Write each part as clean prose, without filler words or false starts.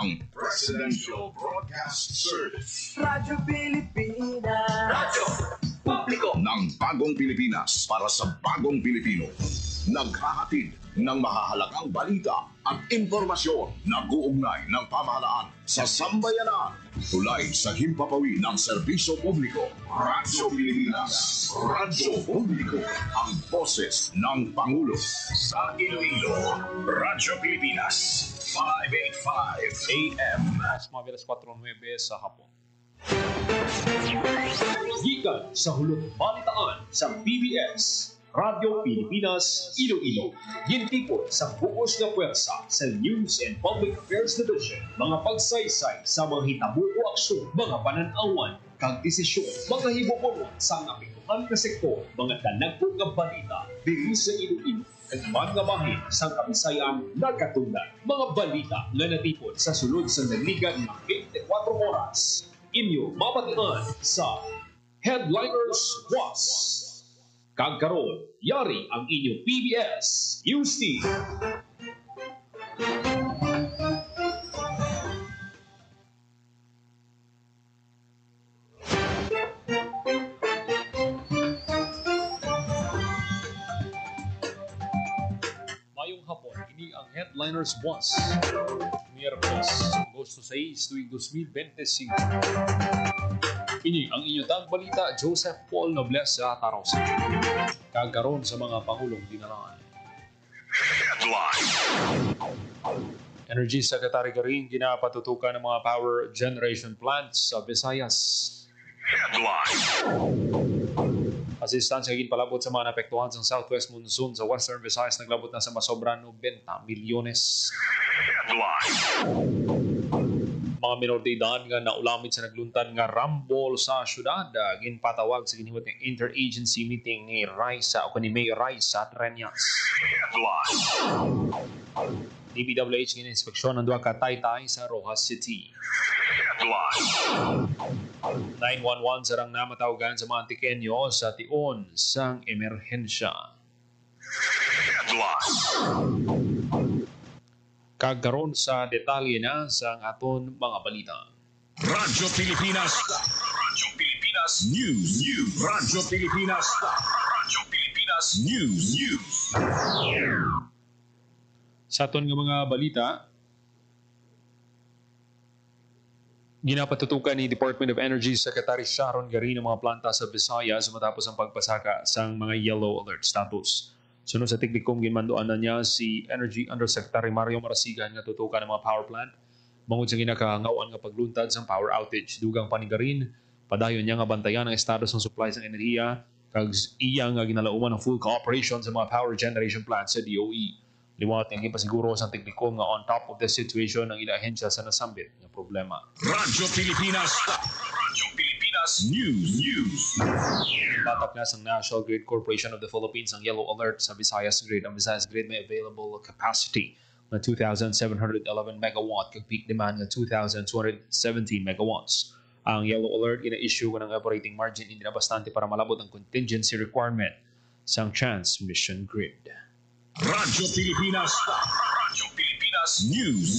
ang Presidential Broadcast Service. Radyo Pilipinas. Radyo Publiko ng Bagong Pilipinas para sa Bagong Pilipino. Naghahatid ng mahahalagang balita at impormasyon na uugnay ng pamahalaan sa sambayanan. Tulay sa himpapawid ng serbisyo publiko. Radyo Pilipinas. Radyo Publiko. Ang boses ng Pangulo. Sa Iloilo, Radyo Pilipinas. 585 AM. Mas mabilis 4:09 sa hapon. Gikan sa hulog balitaan sa PBS, Radyo Pilipinas, Iloilo. Gintikod sa buos nga pwersa sa News and Public Affairs Division. Mga pagsaysay sa mga hitabo o aksyon, mga pananawan, kag desisyon, mga hibubunon sa apektuhan nga sektor, mga danagpong nga balita, diri sa Iloilo. At mga bahin sa Kabisayan nagkatungdan. Mga balita nga natipon sa sulod sa naligan ng 24 oras. Inyo mapatian sa Headliners Was. Kagkaroon, yari ang inyong PBS UC. Mayong hapon, ini ang Headliners Was. Miyerkules, Agosto 6, tuwing 2025. Ini ang inyong tagbalita, Joseph Paul Nobles sa Taros. Kagaron sa mga Pangulong Dinalaan. Headline. Energy Secretary Garin ginapatutukan ng mga power generation plants sa Visayas. Headline. Assistance kagin palabot sa mga naapektuhan sa Southwest Monsoon sa Western Visayas naglabot na sa masobra 90 milyones. Headline. Mga minor de edad nga naulamit sa nagluntan nga rambol sa syudad ginpatawag sa giniwat ng interagency meeting ni Raisa o ni Mayor Raisa Treñas. Headline. DPWH gina-inspeksyon ng duha ka taytay sa Rojas City. Headline. 911 sarang namatawagan sa mga Antiqueño sa tion sang emerhensya. Headline. Kagkaroon sa detalye na sa aton mga balita. Radyo Pilipinas. Radyo Pilipinas News. Radyo Pilipinas. Radyo Pilipinas News. Sa aton nga mga balita, ginapatutukan ni Department of Energy Secretary Sharon Garin ang mga planta sa Visayas matapos ang pagpasaka sa mga yellow alert status. Sunod sa teknikom, ginmandoan na niya si Energy Undersecretary Mario Marasigan nga tutukan ng mga power plant. Bangod sa ginakahangawaan nga pagluntad sa power outage. Dugang panigarin, padayon niya nga bantayan ang status ng supplies ng enerhiya kag iya nga ginalauman ng full cooperation sa mga power generation plants sa DOE. Liwat nga gipasiguro sa teknikom nga on top of the situation ng ila ahensya sa nasambit nga problema. Radyo Pilipinas. Radyo Pilipinas News. Tatak na sa National Grid Corporation of the Philippines ang yellow alert sa Visayas Grid. Ang Visayas Grid may available capacity na 2,711 megawatt kag peak demand na 2,217 megawatts. Ang yellow alert ina-issue ng operating margin hindi na bastante para malabot ang contingency requirement sa transmission grid. Radyo Pilipinas. Radyo Pilipinas News.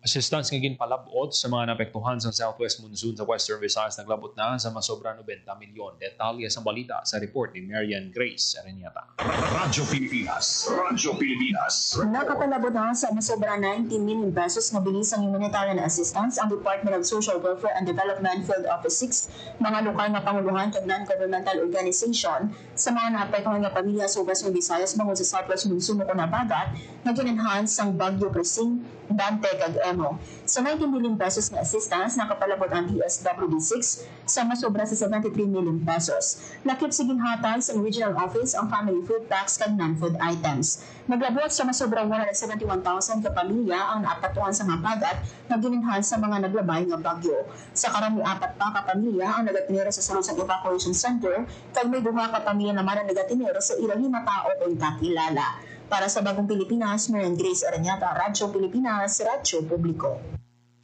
Assistance nga ginpalabot sa mga naapektuhan sa Southwest Monsoon sa Western Visayas naglabot na sa masobra 90 milyon. Detalye sa balita sa report ni Marian Grace Areñata. Radyo Pilipinas. Radyo Pilipinas. Nakapalabot na sa masobra 19 million pesos na bilisang humanitarian assistance ang Department of Social Welfare and Development Field Office 6, mga lokal na panguluhan at non-governmental organization sa mga naapektuhan nga pamilya sa Western Visayas bangod sa Southwest Monsoon na kunabagat na ginenhance ang Bagyo Crising, Dante kag Emo. Sa 19 million pesos na assistance, nakapalabot ang DSWD6 sa masobra sa 73 million pesos. Lakip sa ginhatag sa regional office ang family food packs kag non-food items. Naglabot sa masobra 171,000 ka pamilya ang naapektuhan sa habagat na ginenhance sa mga naglabay nga bagyo. Sa karami 4 pa ka pamilya ang nagatinira sa sulod sa evacuation center kag may 2 ka pamilya naman ang nagatinira sa ilang himatao o kakilala. Para sa Bagong Pilipinas, Marian Grace Areñata, Radyo Pilipinas, Radyo Publiko.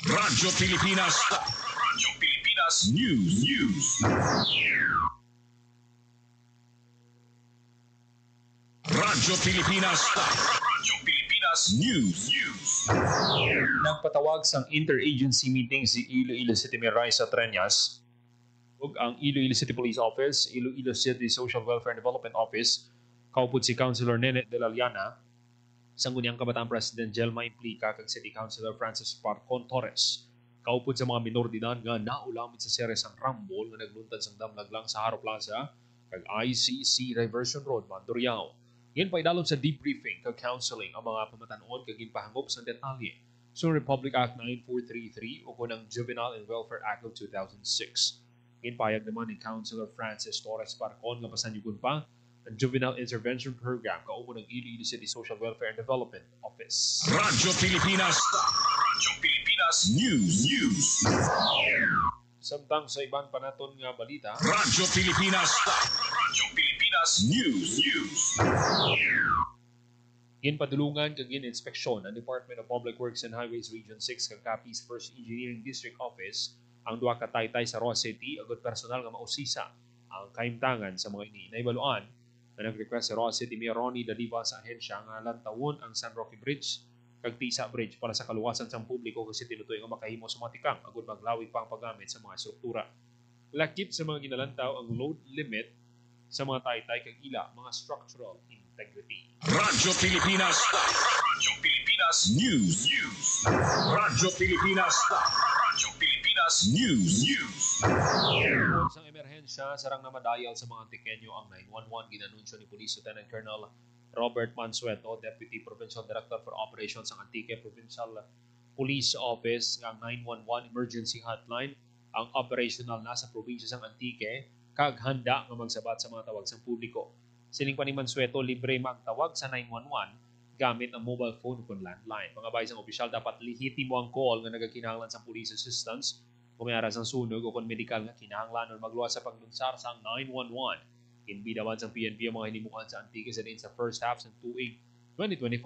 Radyo Pilipinas. Radyo Pilipinas News. Radyo Pilipinas. Radyo Pilipinas Pilipinas News. Nagpatawag sang interagency meeting si Iloilo City Mayor Raisa Treñas ug ang Iloilo City Police Office, Iloilo City Social Welfare and Development Office, kaupod si Councilor Nene de la Llana, Sangguniang Kabataan President Jelma Implica kag City Councilor Francis Parcon Torres. Kaupod sa mga minor de edad nga naulamit sa series ang rambol nga nagluntad sang damlag lang sa Haro Plaza kag ICC Reversion Road, Mandurriao. Yan pa idalom sa debriefing kag counseling ang mga pamatanon kag ginpahangop sa detalye sa Republic Act 9433 o kunang Juvenile and Welfare Act of 2006. Ginpahayag naman ni Councilor Francis Torres Parcon nga pasanyugon pa ang Juvenile Intervention Program kaumo ng Iloilo City Social Welfare and Development Office. Radyo Pilipinas News. Samtang sa ibang panaton nga balita, Radyo Pilipinas News. ginpadulungan kag gin-inspeksyon ang Department of Public Works and Highways Region 6 kag Capiz First Engineering District Office ang duha ka taytay sa Roa City agud personal nga mausisa ang kahimtangan sa mga ini. Naibaluan na nag-request si Roa City Mayor Ronnie Daliva sa ahensya nga lantawon ang San Roque Bridge kag Tisa Bridge para sa kaluwasan sa publiko kasi tinutoy nga makahimo sa mga tikang agud maglawig pa ang paggamit sa mga struktura. Lakip sa mga ginalantaw ang load limit sa mga taytay kag ila mga structural integrity. Radyo Pilipinas News. Radyo Pilipinas News. Sa emerhensya, sarang namadayal sa mga Antiqueño ang 911 ginanunsyo ni Police Lieutenant Colonel Robert Mansueto, Deputy Provincial Director for Operations ng Antique Provincial Police Office ng 911 Emergency Hotline ang operational na sa probinsya ng Antique kag handa nga magsabat sa mga tawag sa publiko. Siling pa ni Mansueto, libre magtawag sa 911 gamit ang mobile phone kung landline. Mga baysang opisyal dapat lihitimo ang call nga nagakinahanglan sa police assistance kung may aras ang sunog o kung medical nga kinahanglan o magluwas sa paglunsar sa 911. Kinbidawan sa PNP ang mga hinimukan sa Antique sa din sa first half ng tuig 2025,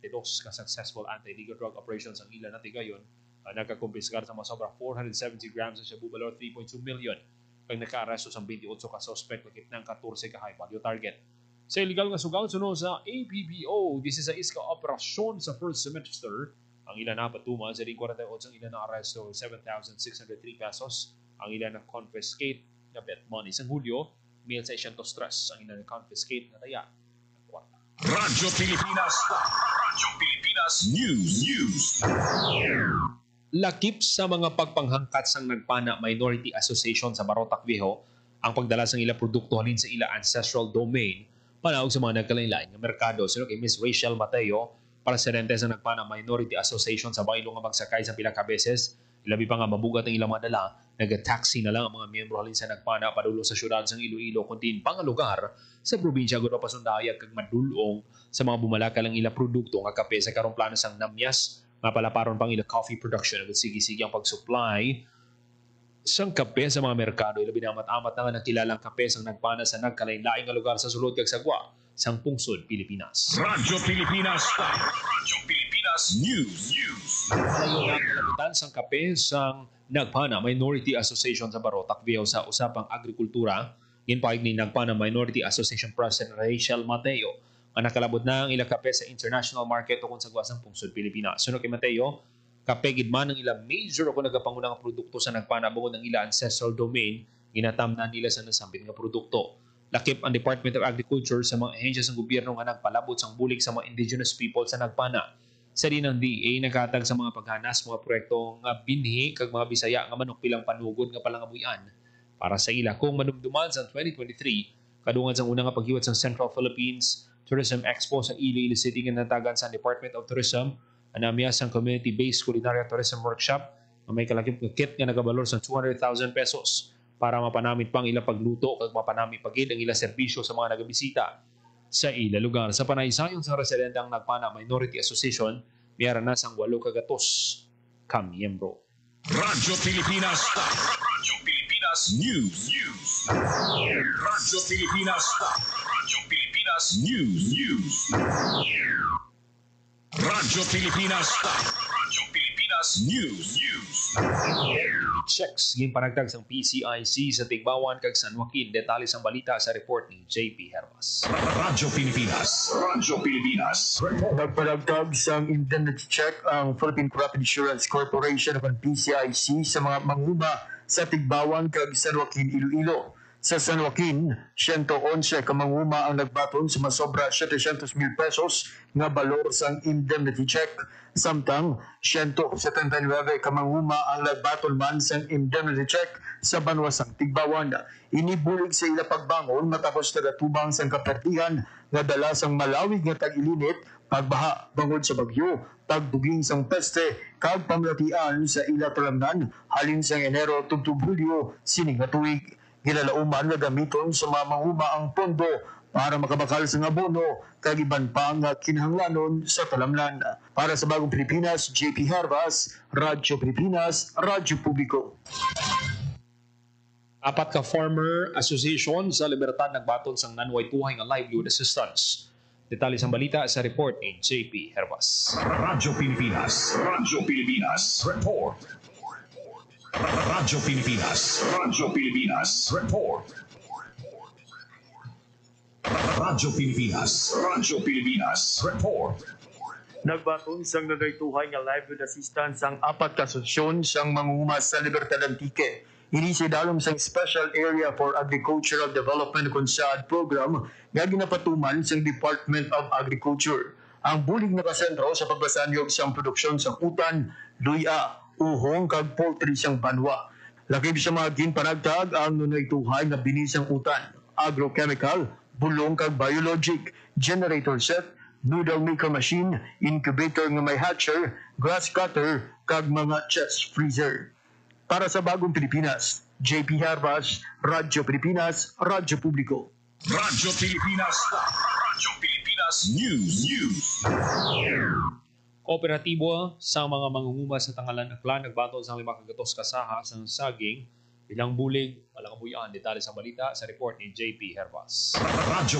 22 ka successful anti-illegal drug operations ang ilan natin gayon nagkakumpiskar sa mga sobra 470 grams sa shabu valor 3.2 million kag naka-arresto sa 28 ka suspect lakip ng 14 ka high value target. Sa illegal nga sugal sunod sa APBO, this is a iska operasyon sa first semester. Ang ilan na patuman sa 48 ang ilan na aresto 7,603 pesos. Ang ilan na confiscate na bet money sa Hulyo 1,603 ang ilan na confiscate na daya ng kwarta. Radyo Pilipinas News. Lakip sa mga pagpanghangkat sang Nagpana Minority Association sa Barotac Viejo ang pagdala sang ila produkto halin sa ila ancestral domain panahog sa mga nagkalain-lain nga merkado. Sino kay Miss Rachel Mateo, presidente sa Nagpana Minority Association sa Bailo nga magsakay sa pila ka beses. Ilabi pa nga mabugat ang ilang mga dala, nag-taxi na lang ang mga miyembro halin sa Nagpana padulo sa syudad sang Iloilo kundi pang lugar sa probinsya gud pasundayag kag madulong sa mga bumalakal ang ila produkto nga kape sa karong plano sang Namyas nga palaparon pang ila coffee production at sige-sige ang pag-supply sang kape sa mga merkado. Ilabi na amat-amat na nga nakilalang kape sang Nagpana sa nagkalain-laing nga lugar sa sulod kag sagwa sang pungsod Pilipinas. Radyo Pilipinas News. Malayo na kalabutan sang kape sang Nagpana Minority Association sa Barotac Viejo sa usapang agrikultura. Ginpahig ni Nagpana Minority Association President Rachel Mateo ang nakalabot na ang ilang kape sa international market o kung sagwa sang pungsod Pilipinas. Suno kay Mateo, kape gid man ang ilang major o kung nagapangunang produkto sa Nagpana bukod ng ilang ancestral domain, ginatamnan nila sa nasambit nga produkto. Lakip ang Department of Agriculture sa mga ahensya ng gobyerno nga nagpalabot sang bulig sa mga indigenous people sa Nagpana. Sa din ng DA naghatag sa mga paghanas mga proyekto nga binhi kag mga Bisaya nga manok pilang panugod nga palangabuyan para sa ila kung manumduman sa 2023 kadungan sang una nga paghiwat sa Central Philippines Tourism Expo sa Iloilo City nga natagan sa Department of Tourism anamya sang community-based culinary tourism workshop nga may kalakip nga kit nga nagabalor sa 200,000 pesos para mapanamit pang ila pagluto kag mapanamit pagid ang ila serbisyo sa mga nagabisita sa ila lugar. Sa panaysayon sa residentang Nagpana Minority Association, mayroon na sang 8 kagatos ka miyembro. Radyo Pilipinas News. Radyo Pilipinas News. Radyo Pilipinas Pilipinas News. Checks yung panagtag sang PCIC sa Tigbawan kag San Joaquin. Detalye sang balita sa report ni JP Hervas. Radyo Pilipinas. Nagpanagtag sang indemnity check ang Philippine Crop Insurance Corporation o PCIC sa mga manguma sa Tigbawan kag San Joaquin, Iloilo. Sa San Joaquin, 111 ka manguma ang nagbaton sa masobra 700,000 pesos nga balor sang indemnity check. Samtang 179 ka manguma ang nagbaton man sang indemnity check sa banwasang Tigbawan. Inibulig sa ila pagbangon matapos tagatubang sang kapertihan nga dala sang malawig nga tag-ilinit, pagbaha bangod sa bagyo, pagduging sang peste, kag pamlatian sa ila talamnan halin sang Enero tugtog Hulyo sining nga tuig. Ginalauman nga gamiton sa mga manguma ang pondo para makabakal sa abono kag iban pa nga kinahanglanon sa talamnan. Para sa Bagong Pilipinas, JP Hervas, Radyo Pilipinas, Radyo Publiko. Apat ka farmer association sa Libertad nagbaton sang nanway tuhay nga livelihood assistance. Detalye sang balita sa report ni JP Hervas. Radyo Pilipinas Report. Radyo Pilipinas Report. Radyo Pilipinas Report. Nagbaton sang nagaytuhay nga livelihood assistance ang apat ka asosasyon sang mangunguma sa Libertad Antique. Ini si dalom sang Special Area for Agricultural Development Consad program nga ginapatuman sang Department of Agriculture. Ang bulig na kasentro sa pagbasanyog sang produksyon sa utan, luya, uhong kag poultry sang banwa. Lakib sa mga ginpanagtag ang nunaytuhay nga binisang utan, agrochemical, bulong kag biologic, generator set, noodle maker machine, incubator nga may hatcher, grass cutter, kag mga chest freezer. Para sa Bagong Pilipinas, JP Hervas, Radyo Pilipinas, Radyo Publiko. Radyo Pilipinas News. Kooperatibo sa mga mangunguma sa Tangalan Aklan nagbaton sa 5 kagatos kasaha sa saging bilang bulig walang kabuyan. Detalye sa balita sa report ni JP Hervas. Radyo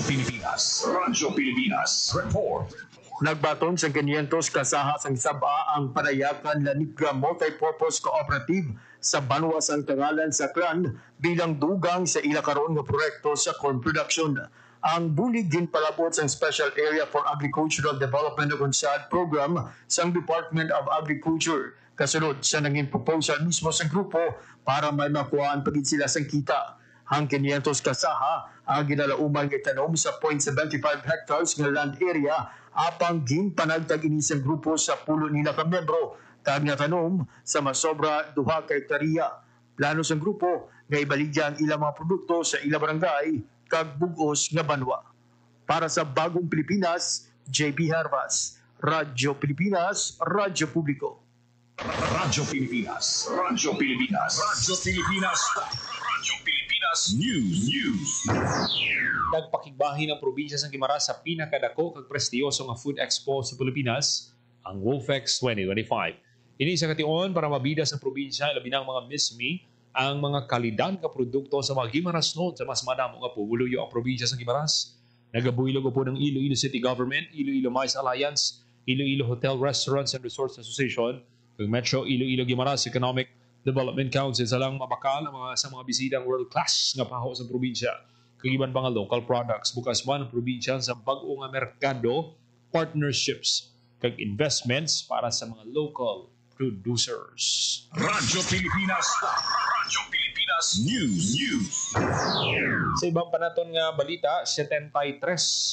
Pilipinas Report. Nagbaton sa 500 kasaha sang saba ang panayakan Lanigra Multipurpose Cooperative sa Banwas ang Tangalan sa Aklan bilang dugang sa ila karon nga proyekto sa corn production. Ang bulig din palabot sa Special Area for Agricultural Development o CONSAD program sa Department of Agriculture. Kasunod sa nanging proposal mismo sa grupo para may makuhaan pagid sila sang kita. Ang 500 kasaha ang ginalauman nga tanom sa 0.75 hectares nga land area apang ginpanagtag ini sa grupo sa pulo nila ka membro kag nga tanom sa masobra 2 ka hektarya. Plano sa grupo nga ibaligyan ilang mga produkto sa ilang barangay kag bugos nga banwa. Para sa Bagong Pilipinas, JP Hervas, Radyo Pilipinas, Radyo Publiko. Radyo Pilipinas News. Nagpakigbahin ang probinsya sa Guimaras sa pinakadako kag prestiyoso nga food expo sa Pilipinas, ang Wolfex 2025. Ini sa kation para mabidas ang probinsya labi ng mga mismi ang mga kalidad nga produkto sa mga Guimaras noon sa mas madamo nga puwuluyo ang probinsya sa Guimaras. Nagabuilog po ng Iloilo City Government, Iloilo Mines Alliance, Iloilo Hotel Restaurants and Resorts Association, ug Metro Iloilo Guimaras Economic Development Council sa lang mabakal sa mga bisitang world-class nga paho sa probinsya. Kagiban pa nga local products, bukas man ang probinsya sa bag-o nga merkado, partnerships, kag investments para sa mga local producers. Radyo Pilipinas News. Sa ibang panaton nga balita, 73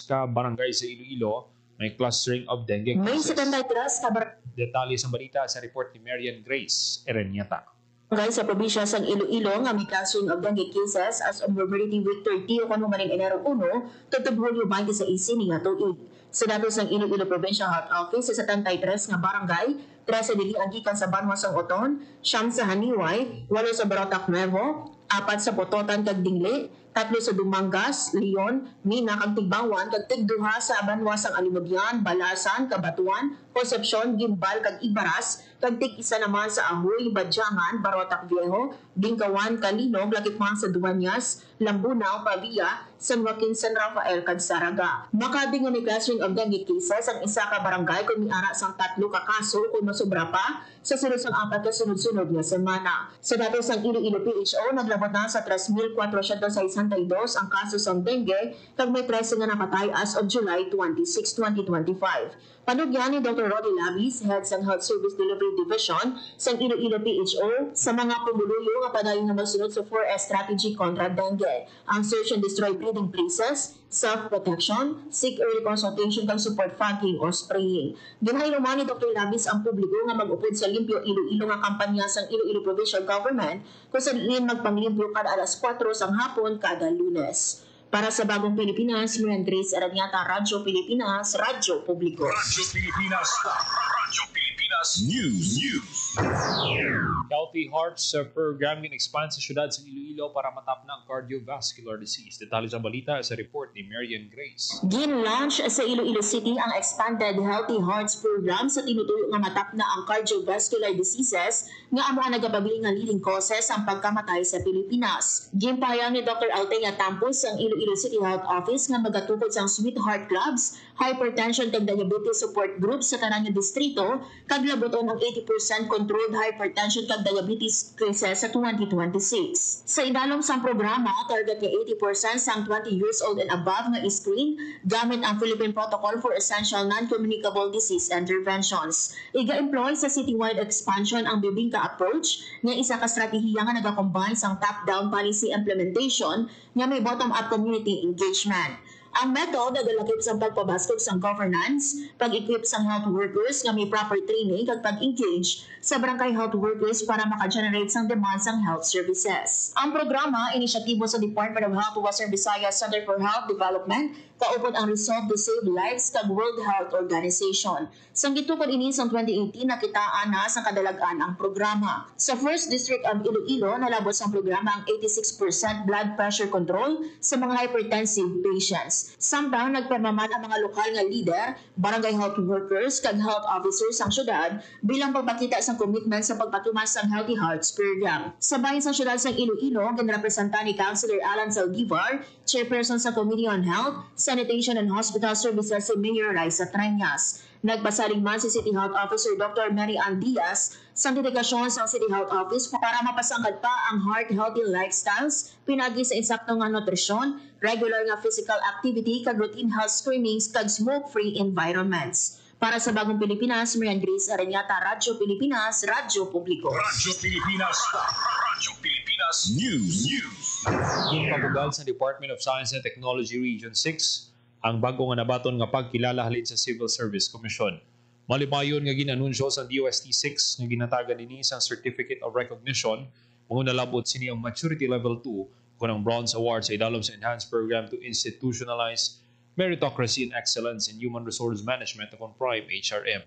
ka barangay sa Iloilo may clustering of dengue May cases. 73 ka Detalye sa balita sa report ni Marian Grace Ereniata. barangay sa probinsya sang Iloilo nga may clustering of dengue cases as of February week 30 o kanu maning Enero 1 tugtog Hulyo 26 ni nga tuig. Sa datos ng Iloilo Provincial Health Office sa 73 nga barangay, 13 dili ang gikan sa Banwas ang Oton, 9 sa Haniway, 8 sa Barotac Nuevo, 4 sa Pototan kag Dingle, tatlo sa Dumangas, Leon, Mina, kag Tigbawan, kag tigduha sa Banwasang Alimudyan, Balasan, Kabatuan, Concepcion, Gimbal, kag Ibaras, kag tig-isa naman sa Ahoy, Badyangan, Barotac Viejo, Bingkawan, Kalinog, Lakitmang sa Duanyas, Lambunao, Pavia, San Joaquin, San Rafael, kag Saraga. Makabing nga may clustering of dengue cases ang isa ka barangay kung miara sang tatlo ka kaso kung masobra pa sa sunod sang 4 ka sunod-sunod nga semana. Sa datos sang Iloilo PHO, naglabot na sa 3,462 ang kaso sang dengue kag may 13 nga napatay as of July 26, 2025. Panugyan ni Dr. Roddy Labis, Head sang Health Service Delivery Division sang Iloilo PHO sa mga pumuluyo nga padayon nga magsunod sa 4S strategy kontra dengue. Ang search and destroy breeding places, self-protection, seek early consultation kag support fogging or spraying. Ginahilo man ni Dr. Labis ang publiko nga mag-upod sa Limpyo Iloilo nga kampanya sang Iloilo Provincial Government kung saan magpanglimpyo kada alas 4 sang hapon kada Lunes. Para sa Bagong Pilipinas, Marian Grace Aranyata, Radyo Pilipinas, Radyo Publiko. Radyo Pilipinas, Radyo Pilipinas News. Healthy Hearts program in-expand sa syudad sa Iloilo para matap na ang cardiovascular disease. Detalye sa balita sa report ni Marian Grace. Gin-launch sa Iloilo City ang expanded Healthy Hearts program sa tinutuyo nga matap na ang cardiovascular diseases nga amo ang nagapabiling nga leading causes ang pagkamatay sa Pilipinas. Gimpahayag ni Dr. Altea Tampos ang Iloilo City Health Office nga magatukod sa Sweetheart Clubs, hypertension kag diabetes support groups sa tanang distrito kag laboton ang 80% controlled hypertension kag diabetes cases sa 2026. Sa idalom sang programa, target nga 80% sang 20 years old and above nga screen gamit ang Philippine Protocol for Essential Non-Communicable Disease Interventions. Iga-employ sa citywide expansion ang bibingka approach nga isa ka strategiya nga nagakombine sang top-down policy implementation nga may bottom-up community engagement. Ang method nagalakip sa pagpabaskog sa governance, pag-equip sa health workers nga may proper training at pag-engage sa barangay health workers para maka-generate sang demand sang health services. Ang programa, inisyatibo sa Department of Health Western Visayas Center for Health Development, kaupod ang Resolve to Save Lives kag World Health Organization. Sang gitukod ini sang 2018 nakitaan na sa kadalagan ang programa. Sa First District of Iloilo, nalabot sa programa ang 86% blood pressure control sa mga hypertensive patients. Samtang nagpamaman ang mga lokal nga leader, barangay health workers kag health officers sang syudad bilang pagpakita sa commitment sa pagpatumas sang Healthy Hearts program. Sa bahin sa syudad sang Iloilo, ginrepresenta ni Councilor Alan Saldivar, chairperson sa Committee on Health, Sanitation and Hospital Services si Mayor Raisa Treñas. Nagpasaling man si City Health Officer Dr. Mary Ann Diaz sa dedikasyon sa City Health Office para mapasangkad pa ang heart-healthy lifestyles, pinagi sa insakto nga nutrisyon, regular nga physical activity, kag routine health screenings, kag smoke-free environments. Para sa Bagong Pilipinas, Marian Grace Aranyata, Radyo Pilipinas, Radyo Publiko. Radyo Pilipinas, Radyo Pilipinas News. Yung pagugal sa Department of Science and Technology Region 6, ang bago nga nabaton nga pagkilala halin sa Civil Service Commission. Malipayon nga ginanunsyo sa DOST 6 nga ginatagan nini sa Certificate of Recognition, mga nalabot sini ang Maturity Level 2 kung ang Bronze Award sa idalom sa Enhanced Program to Institutionalize Meritocracy and Excellence in Human Resource Management o Prime HRM.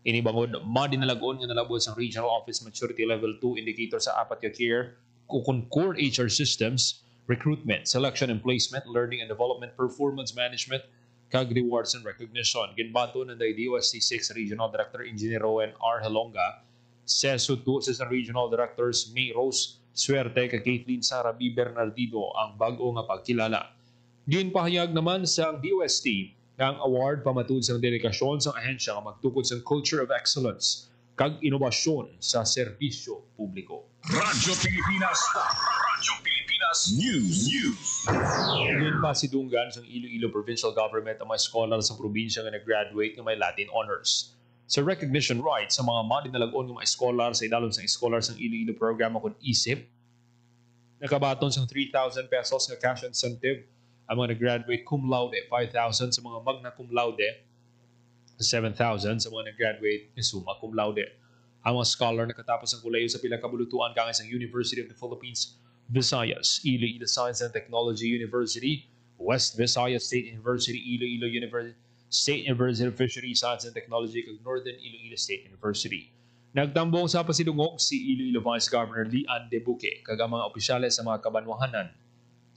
Inibangod, madinalagon nga nalabot sa Regional Office Maturity Level 2 indicator sa apat ka care kung core HR systems, recruitment, selection and placement, learning and development, performance management, kag rewards and recognition. Ginbato ng DOST 6 Regional Director Engineer Rowan R. Halonga, CESO 2 Assistant Regional Directors May Rose Suerte kag Caitlin Sara B. Bernardino ang bago nga pagkilala. Ginpahayag naman sa DOST ang award pamatud sa dedikasyon sa ahensya nga magtukod sa culture of excellence kag inobasyon sa serbisyo publiko. Radyo Pilipinas, Radyo Pilipinas News. Yun pa si Dungan sa Iloilo Provincial Government ang mga scholar sa probinsya nga nag-graduate ng may Latin honors. Sa recognition rights sa mga madinalagon ng mga scholar sa idalon sa scholar sa Iloilo programa kung ISIP, nakabaton sa 3,000 pesos nga cash incentive ang mga nag-graduate cum laude, 5,000 sa mga magna cum laude, 7,000 sa mga nag-graduate ni summa cum laude. Ang mga scholar nakatapos ang kuleyo sa pilang kabulutuan kang isang University of the Philippines, Visayas, Iloilo Science and Technology University, West Visayas State University, Iloilo State University of Fisheries, Science and Technology, kag Northern Iloilo State University. Nagtambong sa pasidungog si Iloilo Vice Governor Lian De Buque kag ang mga opisyales sa mga kabanwahanan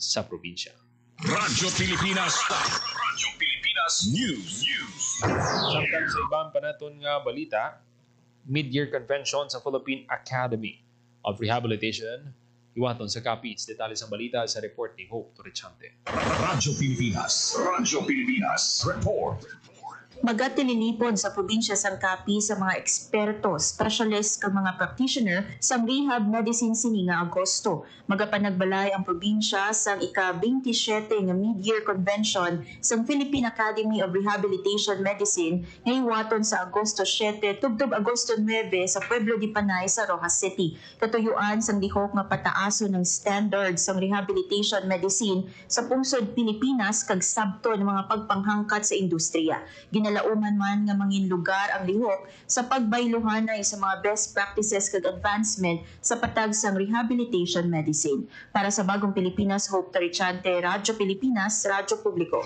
sa probinsya. Radyo Pilipinas. Radyo Pilipinas News. Samtang sa ibang panaton nga balita, mid-year convention sa Philippine Academy of Rehabilitation, iwaton sa Capiz. Detalye sa balita sa report ni Hope Torrechante. Radyo Pilipinas. Radyo Pilipinas. Report. Magatililipon sa probinsya sang Capiz sa mga eksperto, specialist kag mga practitioner sa rehab medicine sini nga Agosto. Magapanagbalay ang probinsya sang ika-27 nga mid-year convention sang Philippine Academy of Rehabilitation Medicine nga iwaton sa Agosto 7 tubtob Agosto 9 sa Pueblo de Panay sa Rojas City. Katuyuan sang lihok nga pataaso ng standards sang rehabilitation medicine sa pungsod Pilipinas kag sabto ng mga pagpanghangkat sa industriya. Ginalauman man nga mangin lugar ang lihok sa pagbayluhanay sa mga best practices kag advancement sa patag sang rehabilitation medicine. Para sa Bagong Pilipinas, Hope Torrechante, Radyo Pilipinas, Radyo Publiko.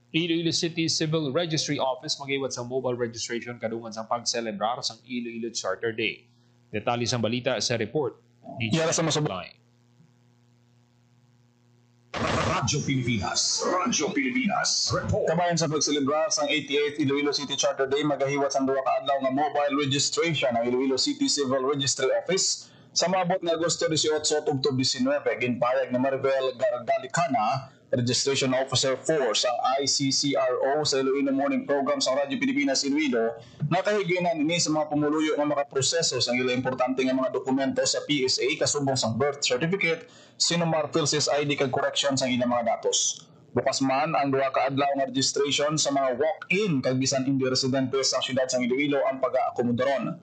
Iloilo City Civil Registry Office mag-iwat sa mobile registration kadungan sa pagselebrar sang Iloilo Charter Day. Detalye sa balita sa report ni Yara sa Masablay. Radyo Pilipinas. Radyo Pilipinas. Report. Kabayan sa pagselebrar sang 88th Iloilo City Charter Day, magahiwat sang duwa ka adlaw nga mobile registration ang Iloilo City Civil Registry Office sa maabot nga Agosto 18 tubtob 19. Ginpayag ni Maribel Gargalicana, Registration Officer 4 sa ICCRO sa Iloilo Morning Program sa Radyo Pilipinas Iloilo, nakahiginan ini sa mga pumuluyo nga makaproseso sa ilang importante nga mga dokumento sa PSA kasubong sang birth certificate, sinumar, PhilSys ID kag correction sa ilang mga datos. Bukas man ang duha ka adlaw nga registration sa mga walk-in kag bisan hindi residente sa siyudad sang Iloilo ang pag-aakomodaron.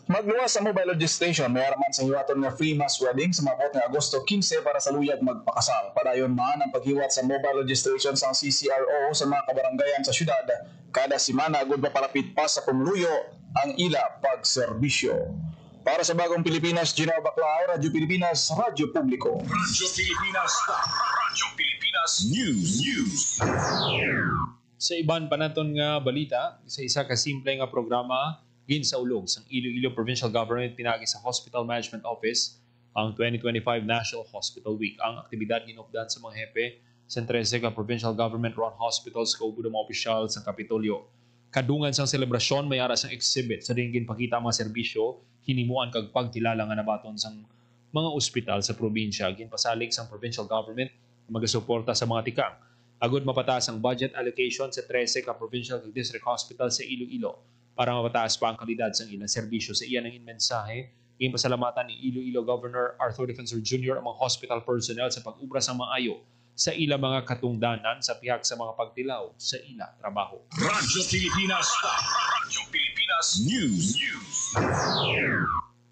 Magluwas sa mobile registration, may araman sa hiwaton nga free mass wedding sa mabot ng Agosto 15 para sa luyag magpakasal. Padayon man ang paghiwat sa mobile registration sa CCRO sa mga kabaranggayan sa syudad. Kada simana, agud papalapit pa sa pumuluyo ang ila pagserbisyo. Para sa Bagong Pilipinas, Gino Baclao, Radyo Pilipinas, Radyo Publiko. Radyo Pilipinas. Radyo Pilipinas News. Sa iban panaton nga balita, isa ka simple nga programa ginsaulog sang Iloilo Provincial Government pinagi sa Hospital Management Office ang 2025 National Hospital Week. Ang aktibidad ginupdan sa mga hepe sa 13 ka Provincial Government-run hospitals kaubo ng mga opisyal sa Kapitolyo. Kadungan sang selebrasyon may ara sang exhibit sa ringin pakita ang mga serbisyo hinimuan kag pagkilala nga nabaton sang mga ospital sa probinsya. Ginpasalig sang provincial government magasuporta sa mga tikang. Agud mapataas ang budget allocation sa 13 ka provincial kag district hospital sa Iloilo para mapataas pa ang kalidad sa ilang serbisyo. Sa iyan ang mensahe, pasalamatan ni Iloilo Governor Arthur Defensor Jr. ang mga hospital personnel sa pag-ubra sa maayo sa ilang mga katungdanan sa pihak sa mga pagtilaw sa ilang trabaho. Radyo Pilipinas. Radyo Pilipinas News.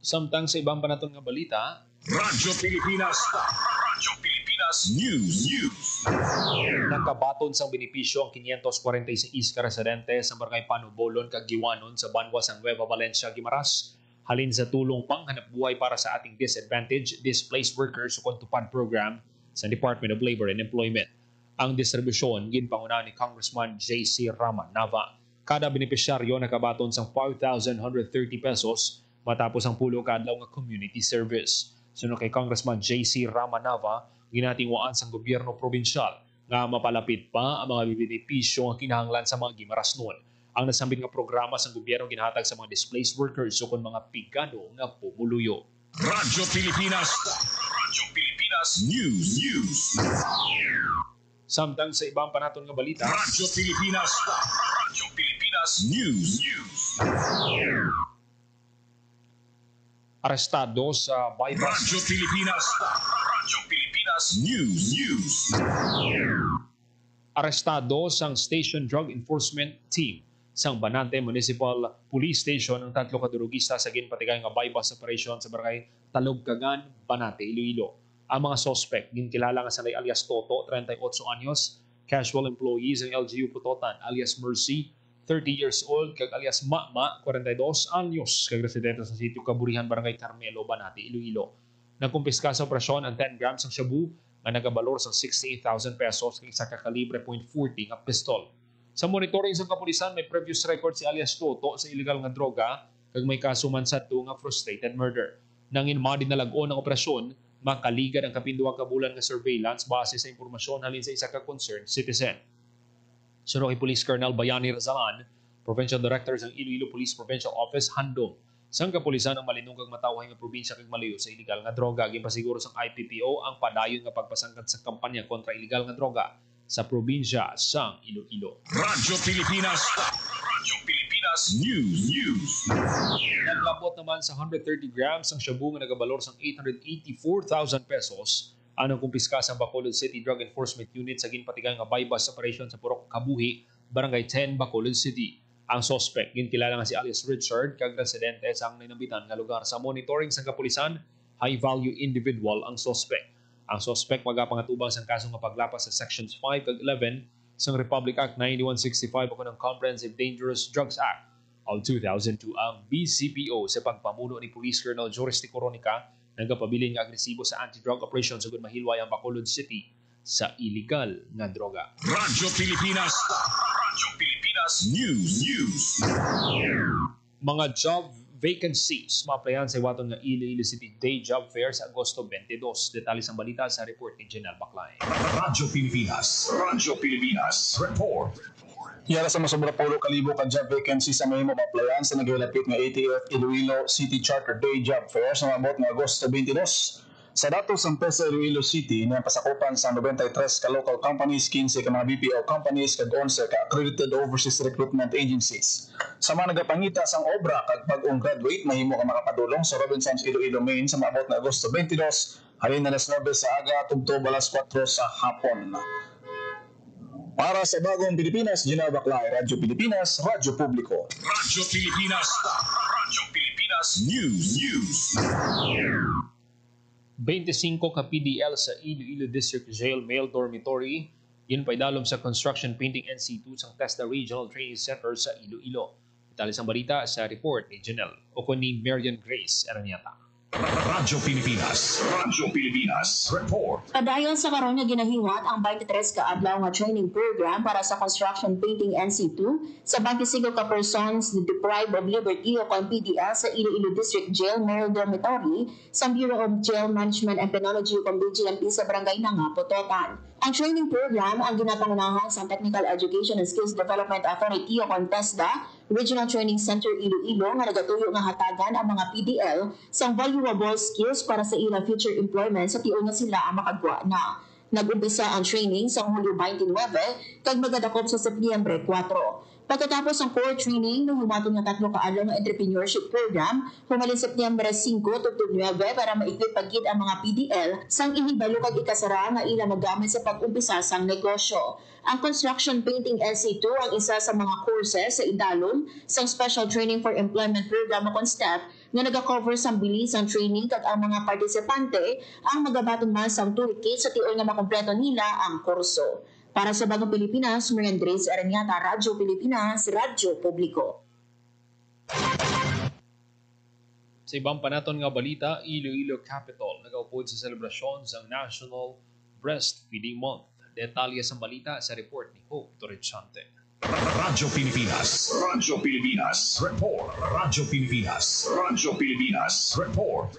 Samtang sa ibang panaton nga balita, Radyo Pilipinas. Radyo Pilipinas News. nakabaton sang benepisyo ang 546 ka residente sa Barangay Panubolon kag Giwanon sa Banwa sang Nueva Valencia, Guimaras halin sa tulong panghanap buhay para sa ating disadvantaged displaced workers o kontupad program sa Department of Labor and Employment. Ang distribusyon ginpanguna ni Congressman J.C. Rama Nava. Kada benepisyaryo nakabaton sang 5,130 pesos matapos ang pulo ka adlaw nga community service. Sunod kay Congressman J.C. Rama Nava, ginatingwaan sang gobyerno probinsyal nga mapalapit pa ang mga benepisyo nga kinahanglan sa mga Guimaras noon. Ang nasambit nga programa sa gobyerno ginahatag sa mga displaced workers o kon mga pigado nga pumuluyo. Radyo Pilipinas. Radyo Pilipinas News. Samtang sa ibang panaton nga balita, Radyo Pilipinas. Radyo Pilipinas News. arestado sa bypass. Radyo Pilipinas. Radyo Pilipinas News. Arestado sang Station Drug Enforcement Team sang Banante Municipal Police Station ang tatlo ka durugista sa ginpatigay nga bypass operation sa barangay Talugkagan, Banate, Iloilo. Ang mga suspect ginkilala nga sanay alias Toto, 38 anyos, casual employees ng LGU Putotan alias Mercy, 30 years old, kag alias Mama, 42 anyos, kag residente sa sitio Kaburihan, Barangay Carmelo, Banate, Iloilo. Nagkumpiska sa operasyon ang 10 grams ng shabu nga nagabalor sa 68,000 pesos kag isa ka kalibre .40 nga pistol. Sa monitoring sa kapulisan, may previous record si alias Toto sa illegal nga droga kag may kaso man sa nga frustrated murder. Nangin mga dinalagon ng operasyon, makaligad ang kapinduang kabulan nga surveillance base sa impormasyon halin sa isa ka concerned citizen. Suno kay Police Colonel Bayani Razalan, Provincial Director ng Iloilo Police Provincial Office handom sang kapulisan ang malinunggang matawhay nga probinsya kag malayo sa illegal nga droga. Gimpasiguro sang IPPO ang padayon nga pagpasangkad sa kampanya kontra illegal nga droga sa probinsya sang Iloilo. Radyo Pilipinas News. Naglabot naman sa 130 grams ang shabu nga nagabalor sang 884,000 pesos anong kumpiska sa Bacolod City Drug Enforcement Unit sa ginpatigang nga bypass operation sa Purok Kabuhi, Barangay 10, Bacolod City. Ang suspect ginkilala nga si alias Richard kag residente sa nainabitan nga lugar. Sa monitoring sa kapulisan, high value individual ang suspect. Ang suspect magapangatubang sa kaso nga paglapas sa sections 5 kag 11 sa Republic Act 9165 o ng Comprehensive Dangerous Drugs Act of 2002. Ang BCPO sa pagpamuno ni Police Colonel Joris T. Coronica nagapabilin nga agresibo sa anti-drug operation sugod mahilway ang Bacolod City sa illegal nga droga. Radyo Pilipinas News. Mga job vacancies maaplayan sa iwaton nga Iloilo City Day Job Fair sa Agosto 22. Detalye sa balita sa report ni Janelle Baclay. Radyo Pilipinas Report. Yara sa masobra 10,000 ka job vacancy sa mahimo maaplayan sa nagilapit nga ATF Iloilo City Charter Day Job Fair sa mabot nga Agosto 22. Sa datos ng PESA Iloilo City, na pasakupan sa 93 ka local companies, 15 ka mga BPO companies, kag 11 ka accredited overseas recruitment agencies. Sa mga nagapangita sang obra kag bag-ong graduate, mahimo ka makapadulong sa Robinsons Iloilo Main sa maabot na Agosto 22, halin na 9 sa aga, tugto balas 4 sa hapon. Para sa Bagong Pilipinas, Gina Baclay, Radyo Pilipinas, Radyo Publiko. Radyo Pilipinas News. 25 ka PDL sa Iloilo District Jail Male Dormitory yun paidalom sa Construction Painting NC2 sa TESDA Regional Training Center sa Iloilo. Detalye sa balita sa report ni Janelle o ni Marian Grace Araniata. Radyo Pilipinas Report. Padayon sa karon nga ginahiwat ang 23 ka adlaw nga training program para sa Construction Painting NC2 sa 25 ka persons deprived of liberty o PDL sa Iloilo District Jail Male Dormitory sa Bureau of Jail Management and Penology o BGMP sa Barangay Nanga, Pototan. Ang training program ang ginapangunahan sa Technical Education and Skills Development Authority o TESDA Regional Training Center Iloilo nga nagatuyo nga hatagan ang mga PDL sa valuable skills para sa ilang future employment sa tiyon nga sila ang makagwa na. Nag-umpisa ang training sa Hulyo 29 kag magadakop sa Setyembre 4. Pagkatapos ang core training, nung humatong nga 3 ka adlaw nga entrepreneurship program, humalin Setyembre 5 tugtog 9 para ma-equip pagid ang mga PDL sang ihibalo kag ikasara nga ila magamit sa pag-umpisa sang negosyo. Ang Construction Painting LC2 ang isa sa mga courses sa idalom sang Special Training for Employment Program o CONSTEP nga nag-cover sang bilis ang training kag ang mga partisipante ang magabatong man sang toolkit sa tiyon nga makompleto nila ang kurso. Para sa Bagong Pilipinas, Marian Grace Araniata, Radyo Pilipinas, Radyo Publiko. Sa ibang panaton nga balita, Iloilo Capital nagaupod sa selebrasyon sa National Breastfeeding Month. Detalye sa balita sa report ni Hope Torrechante. Radyo Pilipinas Report.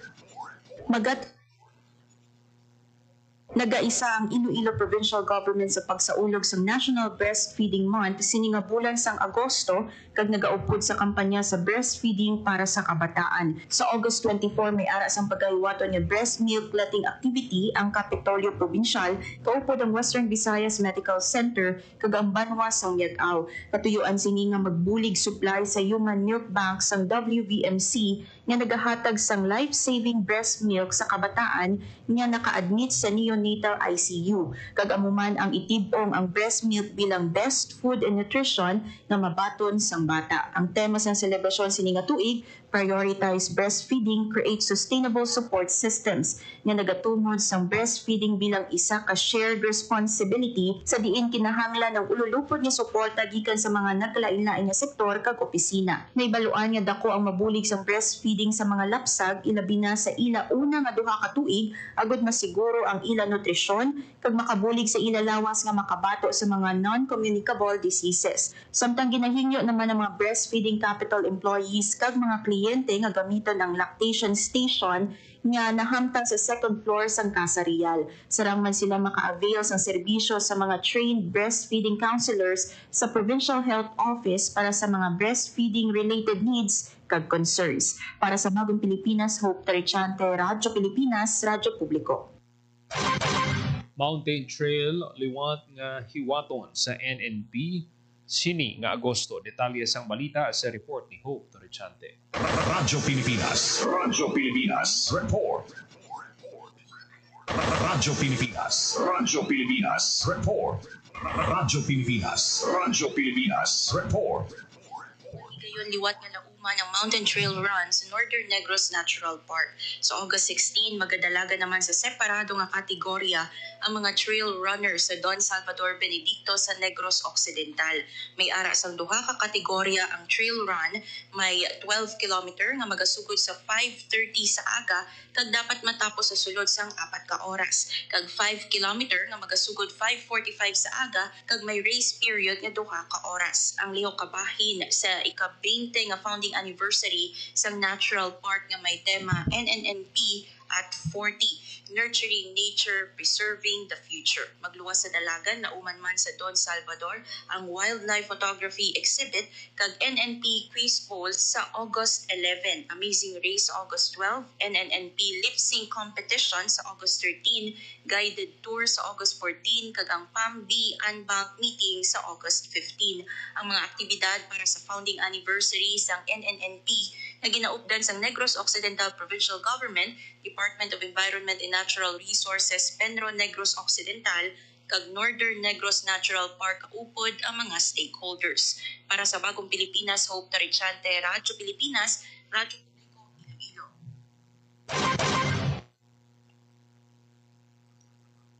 Nagaisa ang Iloilo Provincial Government sa pagsaulog sa National Breastfeeding Month sini nga bulan sang Agosto kag nagaupod sa kampanya sa breastfeeding para sa kabataan. Sa August 24 may ara sang pagkahiwaton nga breast milk clotting activity ang Kapitolyo Provincial kaupod ang Western Visayas Medical Center kag ang Banwa sang Yag-aw. Katuyuan sini nga magbulig supply sa Human Milk Bank sang WVMC nga nagahatag sang life-saving breast milk sa kabataan nga naka-admit sa neonatal ICU. Kag amuman ang itibong ang breast milk bilang best food and nutrition nga mabaton sang bata. Ang tema sa selebrasyon sini nga tuig, prioritize breastfeeding, create sustainable support systems nga nagatungod sang breastfeeding bilang isa ka shared responsibility sa diin kinahanglan ng ululupod nga suporta gikan sa mga nagkalain-lain nga sektor kag opisina. Naibaluan nga dako ang mabulig sang breastfeeding sa mga lapsag ilabi na sa ila una nga duha ka tuig agud masiguro ang ilang nutrisyon kag makabulig sa ilalawas nga makabato sa mga non-communicable diseases. Samtang ginahingyo naman ng mga breastfeeding capital employees kag mga kliyente nga gamiton ang lactation station nga nahamtang sa second floor sang Casa Real. Sarang man sila maka-avail sa serbisyo sa mga trained breastfeeding counselors sa Provincial Health Office para sa mga breastfeeding related needs kag concerns. Para sa Bagong Pilipinas, Hope Tarichante, Radyo Pilipinas, Radyo Publiko. Mountain Trail liwat nga hiwaton sa NNP sini nga Agosto. Detalye sang balita sa report ni Hope Tarichante. Radyo Pilipinas. Radyo Pilipinas. Report. Radyo Pilipinas. Radyo Pilipinas. Report. Radyo Pilipinas. Radyo Pilipinas. Report. Gayon liwat nga lauma ng Mountain Trail Run sa Northern Negros Natural Park. So August 16, magadalaga naman sa separado nga kategorya ang mga trail runners sa Don Salvador Benedicto sa Negros Occidental. May ara sang duha ka kategorya ang trail run, may 12 kilometer nga magasugod sa 5:30 sa aga kag dapat matapos sa sulod sang 4 ka oras. Kag 5 kilometer nga magasugod 5:45 sa aga kag may race period nga duha ka oras. Ang lihok kabahin sa ika-20 nga founding anniversary sang Natural Park nga may tema NNNP at 40, Nurturing Nature, Preserving the Future. Magluwas sa dalagan na uman man sa Don Salvador ang Wildlife Photography Exhibit kag NNP Quiz Bowl sa August 11, Amazing Race sa August 12, NNNP Lip Sync Competition sa August 13, Guided Tour sa August 14, kag ang PAMB Unbank Meeting sa August 15. Ang mga aktibidad para sa founding anniversary sang NNNP na ginaupdan sa Negros Occidental Provincial Government, Department of Environment and Natural Resources, Penro Negros Occidental, kag Northern Negros Natural Park upod ang mga stakeholders. Para sa Bagong Pilipinas, Hope Tarichante, Radyo Pilipinas, Radyo Publiko, Iloilo.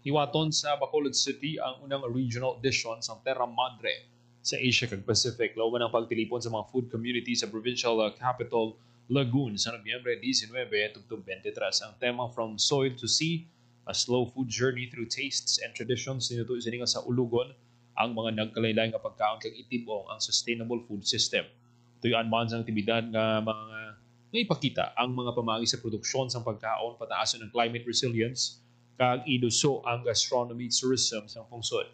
Hiwaton sa Bacolod City ang unang regional edition sa Terra Madre sa Asia kag Pacific. Lawan ang pagtilipon sa mga food community sa provincial capital Lagoon sa Nobyembre 19 tugtog 23. Ang tema From Soil to Sea, a slow food journey through tastes and traditions ninuto sininga sa ulugon ang mga nagkalaylay nga pagkaon kag itibong ang sustainable food system. Tuyuan man sa aktibidad nga mga ipakita ang mga pamagi sa produksyon sa pagkaon, pataason ng climate resilience kag iduso ang gastronomy tourism sa pungsod.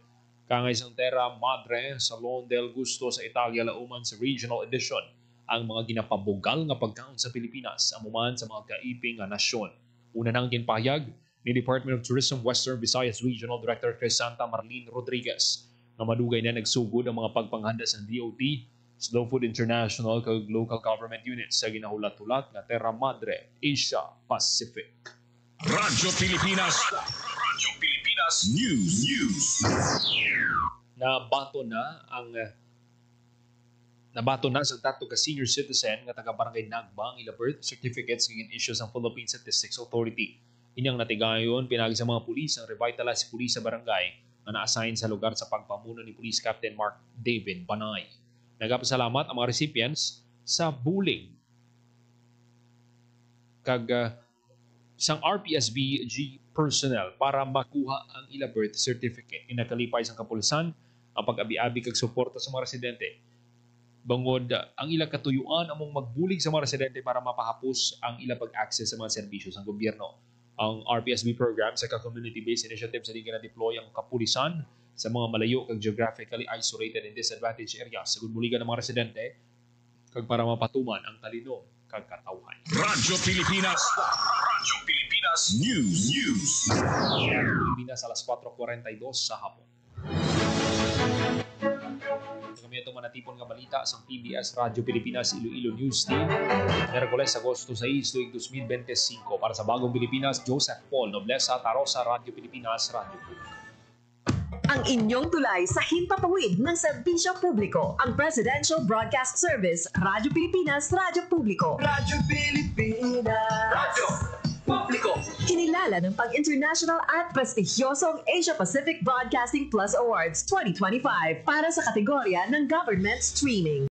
Kangay sang Terra Madre, Salon del Gusto sa Italia lauman sa regional edition ang mga ginapabugal nga pagkaon sa Pilipinas amuman sa mga kaiping nga nasyon. Una nang ginpahayag ni Department of Tourism Western Visayas Regional Director Crisanta Marlene Rodriguez na madugay na nagsugod ang mga pagpanghanda sa DOT, Slow Food International kag local government units sa ginahulat-hulat nga Terra Madre, Asia Pacific. Radyo Pilipinas. Radyo Pilipinas News. Nabato na sa tato ka senior citizen nga taga Barangay Nagbang ila birth certificates ngin issue sa Philippine Statistics Authority. Inyang natigayon pinagi sa mga pulis ang revitalized pulis sa barangay na na-assign sa lugar sa pagpamuno ni Police Captain Mark David Banay. Nagapasalamat ang mga recipients sa bulig kag sang RPSBG personnel para makuha ang ila birth certificate. Inakalipay sang kapulisan ang pag-abi-abi kag suporta sa mga residente. Bangod ang ila katuyuan among magbulig sa mga residente para mapahapos ang ila pag-access sa mga serbisyo sa gobyerno. Ang RPSB program sa community-based initiative sa liga na deploy ang kapulisan sa mga malayo kag geographically isolated and disadvantaged areas sa gudbuligan ng mga residente kag para mapatuman ang talino kag katawhan. Radyo Pilipinas. Radyo Pilipinas News. Pilipinas alas 4:42 sa hapon. Kami itong manatipon nga balita sa PBS Radyo Pilipinas Iloilo News Team. Miyerkules, Agosto 6, 2025. Para sa Bagong Pilipinas, Joseph Paul Noblesa, Tarosa, Radyo Pilipinas, Radyo Publiko. Ang inyong tulay sa himpapawid ng serbisyo publiko. Ang Presidential Broadcast Service, Radyo Pilipinas, Radyo Publiko. Radyo Pilipinas. Radyo Publiko. Kinilala ng pag-international at prestigyosong Asia Pacific Broadcasting Plus Awards 2025 para sa kategorya ng Government Streaming.